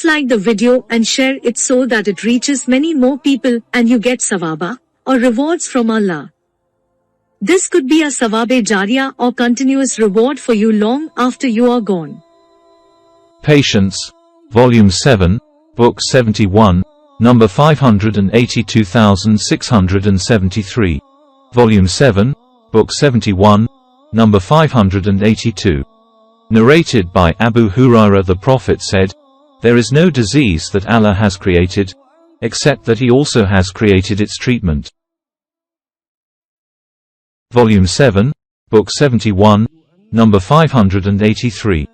Please like the video and share it so that it reaches many more people and you get sawaba, or rewards from Allah. This could be a sawabe jariyah or continuous reward for you long after you are gone. Patience, Volume 7, Book 71, number 582673. Volume 7, Book 71, number 582. Narrated by Abu Hurairah. The Prophet said, "There is no disease that Allah has created, except that He also has created its treatment." Volume 7, Book 71, number 583.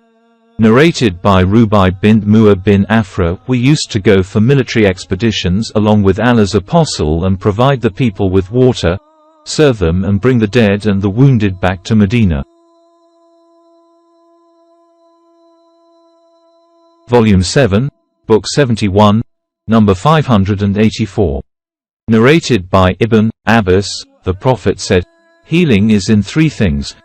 Narrated by Rubai bin Mu'a bin Afra. We used to go for military expeditions along with Allah's apostle and provide the people with water, serve them and bring the dead and the wounded back to Medina. Volume 7, Book 71, number 584. Narrated by Ibn Abbas. The Prophet said, "Healing is in three things: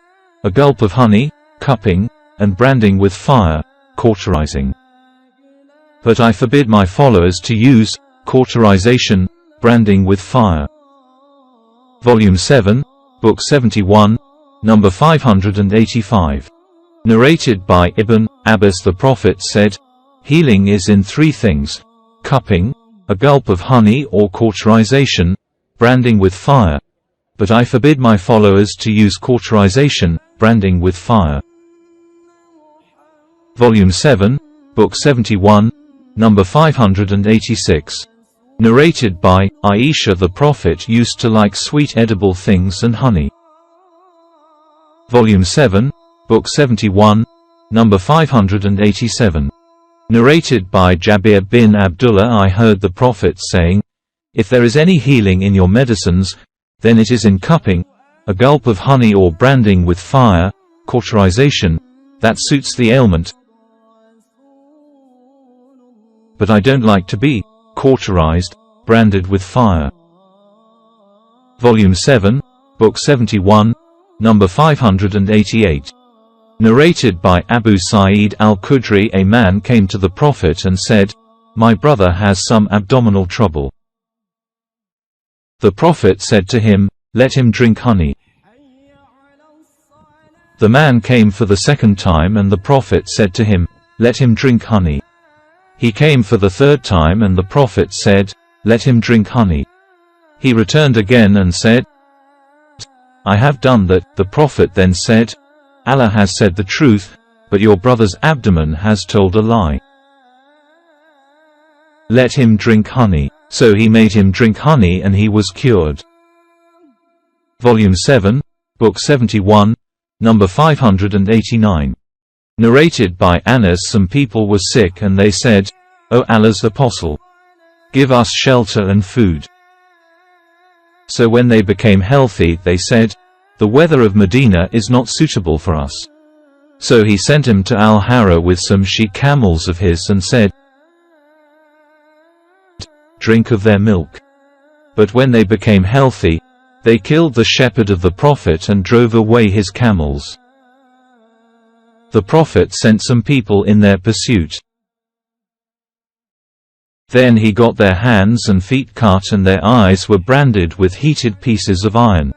a gulp of honey, cupping, and branding with fire, cauterizing. But I forbid my followers to use cauterization, branding with fire." Volume 7, Book 71, number 585. Narrated by Ibn Abbas. The Prophet said, "Healing is in three things: cupping, a gulp of honey, or cauterization, branding with fire. But I forbid my followers to use cauterization, branding with fire." Volume 7, Book 71, number 586. Narrated by Aisha. The Prophet used to like sweet edible things and honey. Volume 7, Book 71, number 587. Narrated by Jabir bin Abdullah. I heard the Prophet saying, "If there is any healing in your medicines, then it is in cupping, a gulp of honey, or branding with fire, cauterization, that suits the ailment. But I don't like to be cauterized, branded with fire." Volume 7, Book 71, number 588. Narrated by Abu Sa'id al-Khudri. A man came to the Prophet and said, "My brother has some abdominal trouble." The Prophet said to him, "Let him drink honey." The man came for the second time and the Prophet said to him, "Let him drink honey." He came for the third time and the Prophet said, "Let him drink honey." He returned again and said, "I have done that." The Prophet then said, "Allah has said the truth, but your brother's abdomen has told a lie. Let him drink honey." So he made him drink honey and he was cured. Volume 7, Book 71, number 589. Narrated by Anas. Some people were sick and they said, "O Allah's Apostle, give us shelter and food." So when they became healthy they said, "The weather of Medina is not suitable for us." So he sent him to Al-Hara with some she-camels of his and said, "Drink of their milk." But when they became healthy, they killed the shepherd of the Prophet and drove away his camels. The Prophet sent some people in their pursuit. Then he got their hands and feet cut and their eyes were branded with heated pieces of iron.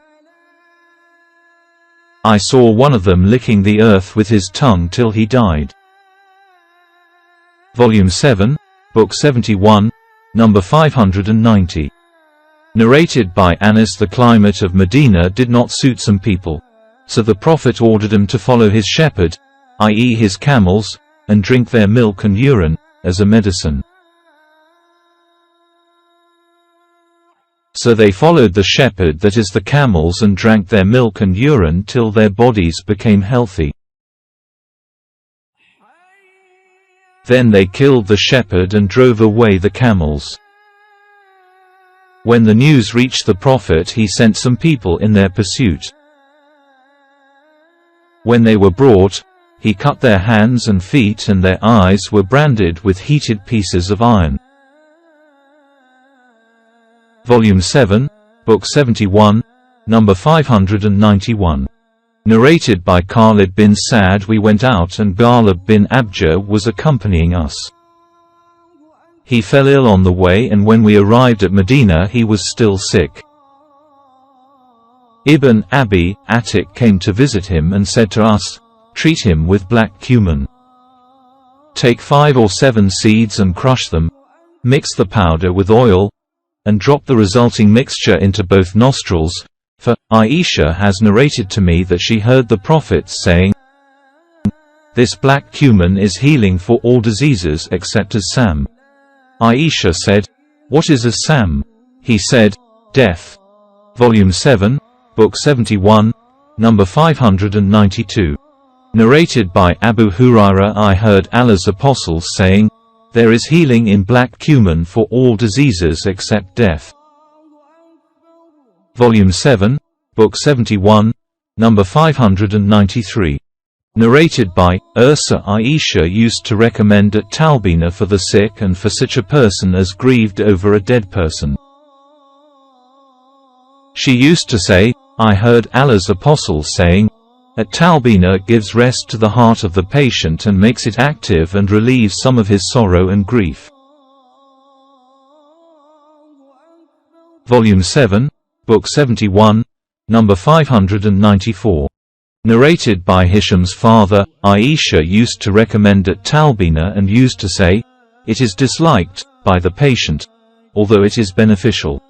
I saw one of them licking the earth with his tongue till he died. Volume 7, Book 71, number 590. Narrated by Anas. The climate of Medina did not suit some people, so the Prophet ordered them to follow his shepherd, i.e. his camels, and drink their milk and urine, as a medicine. So they followed the shepherd, that is the camels, and drank their milk and urine till their bodies became healthy. Then they killed the shepherd and drove away the camels. When the news reached the Prophet, he sent some people in their pursuit. When they were brought, he cut their hands and feet and their eyes were branded with heated pieces of iron. Volume 7, Book 71, number 591. Narrated by Khalid bin Sa'd. We went out and Ghalib bin Abjar was accompanying us. He fell ill on the way, and when we arrived at Medina he was still sick. Ibn Abi Atik came to visit him and said to us, "Treat him with black cumin. Take 5 or 7 seeds and crush them, mix the powder with oil, and drop the resulting mixture into both nostrils, for Aisha has narrated to me that she heard the Prophet saying, 'This black cumin is healing for all diseases except as-sam.'" Aisha said, "What is as-sam?" He said, "Death." Volume 7, Book 71, number 592. Narrated by Abu Hurairah, I heard Allah's apostles saying, "There is healing in black cumin for all diseases except death." Volume 7, Book 71, number 593. Narrated by Ursa, Aisha used to recommend at talbina for the sick and for such a person as grieved over a dead person. She used to say, "I heard Allah's apostles saying, at talbina gives rest to the heart of the patient and makes it active and relieves some of his sorrow and grief." Volume 7, Book 71, number 594. Narrated by Hisham's father, Aisha used to recommend at talbina and used to say, "It is disliked by the patient, although it is beneficial."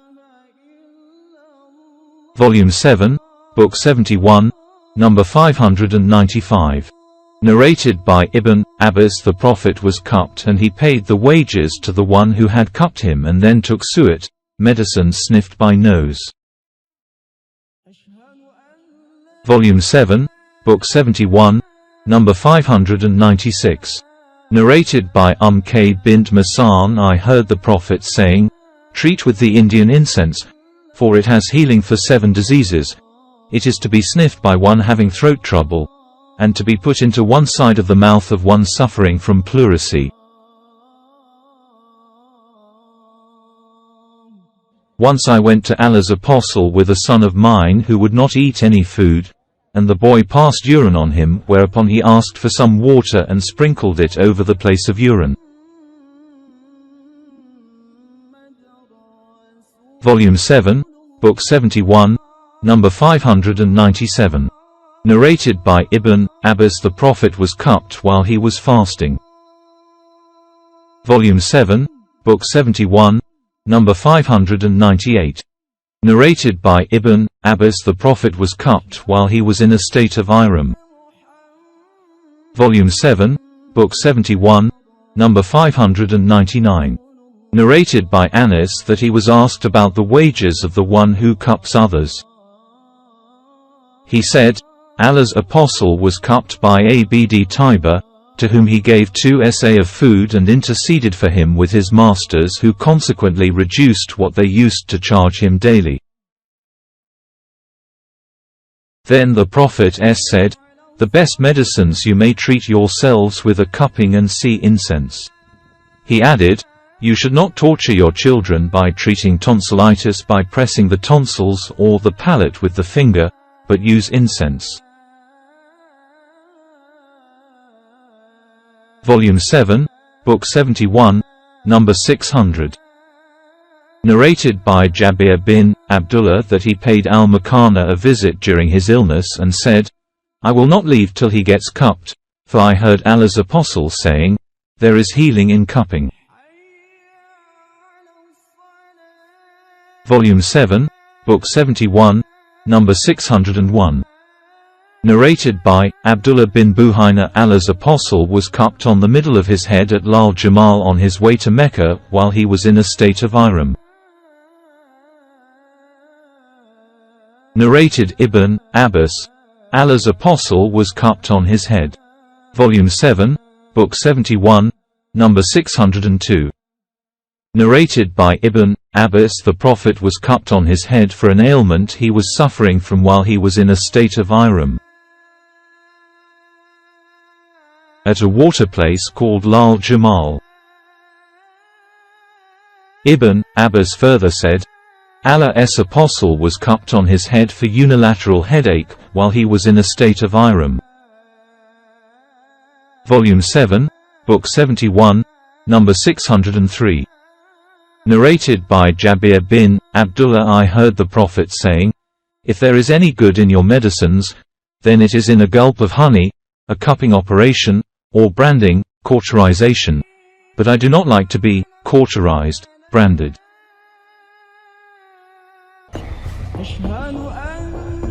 Volume 7, Book 71, number 595. Narrated by Ibn Abbas, the Prophet was cupped and he paid the wages to the one who had cupped him and then took suet, medicine sniffed by nose. Volume 7, Book 71, number 596. Narrated by K. bint Masan, I heard the Prophet saying, "Treat with the Indian incense, for it has healing for 7 diseases. It is to be sniffed by one having throat trouble, and to be put into one side of the mouth of one suffering from pleurisy." Once I went to Allah's apostle with a son of mine who would not eat any food, and the boy passed urine on him, whereupon he asked for some water and sprinkled it over the place of urine. Volume 7, Book 71, number 597. Narrated by Ibn Abbas, the Prophet was cupped while he was fasting. Volume 7, Book 71, number 598. Narrated by Ibn Abbas, the Prophet was cupped while he was in a state of ihram. Volume 7, Book 71, number 599. Narrated by Anas that he was asked about the wages of the one who cups others. He said, Allah's apostle was cupped by Abd Taiba, to whom he gave 2 sa of food and interceded for him with his masters, who consequently reduced what they used to charge him daily. Then the Prophet said, "The best medicines you may treat yourselves with are cupping and sea incense." He added, "You should not torture your children by treating tonsillitis by pressing the tonsils or the palate with the finger, but use incense." Volume 7, Book 71, number 600. Narrated by Jabir bin Abdullah that he paid al-Makana a visit during his illness and said, "I will not leave till he gets cupped, for I heard Allah's apostle saying, there is healing in cupping." Volume 7, Book 71, number 601. Narrated by Abdullah bin Buhaina, Allah's apostle was cupped on the middle of his head at Lal Jamal on his way to Mecca while he was in a state of ihram. Narrated Ibn Abbas, Allah's apostle was cupped on his head. Volume 7, Book 71, number 602. Narrated by Ibn Abbas, the Prophet was cupped on his head for an ailment he was suffering from while he was in a state of ihram. At a water place called Lal Jamal. Ibn Abbas further said, Allah's apostle was cupped on his head for unilateral headache while he was in a state of ihram. Volume 7, Book 71, Number 603. Narrated by Jabir bin Abdullah, I heard the Prophet saying, if there is any good in your medicines, then it is in a gulp of honey, a cupping operation, or branding, cauterization. But I do not like to be cauterized, branded. أشهد أن